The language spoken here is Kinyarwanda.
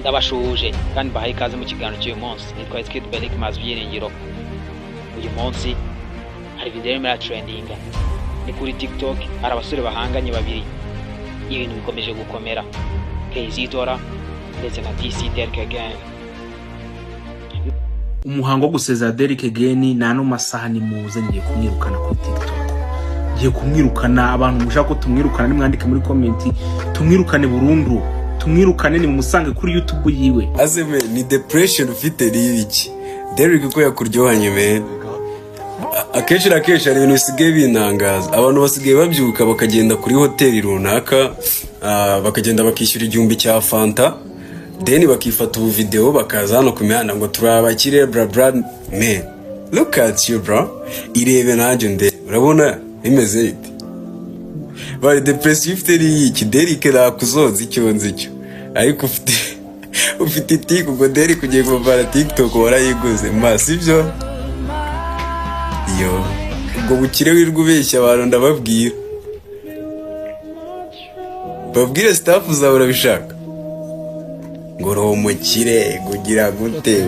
Ndabashuje kandi bahaye ikaze mu kiganiro cy'uyu munsi. Nitwa Skid Belek Mazu Byiringiro. Uyu munsi hari video irimo trendinga ni kuri TikTok, hari abasore bahanganye babiri. Ibintu bikomeje gukomera. KZ Dora ndetse na TC Derek again. Umuhango wo gusezera Derek again na no masaha ni muze ngiye kumwirukana kuri TikTok. Ngiye kumwirukana, abantu mushaka ko tumwirukana nimwandike muri comment, tumwirukane burundu. Tumwirukane ni musange kuri YouTube yiwe. Azeme ni depression ufite ribiki. Derek ko yakuryohanye me. Akenshi ari ibintu bisigaye binangaza. Abantu basigaye babyuka bakagenda kuri hoteli runaka, bakagenda bakishyura igihumbi cya Fanta, then bakifata ubu video bakaza hano ku mihanda ngo turabakire bla bla. Man, look at you bro. Irebe naje nde. Urabona imeze ite? Bari depression ufite riki. Derek rakuzoza icyonzi cyo. Ariko ufite tiko ngo Derek kugiye kuvara TikTok warayiguze masivyo. Yo, ubwo bukire wirwa ubeshya abantu ndababwira. Babwire staff zawe urabishaka. Ngo roho mukire kugira gute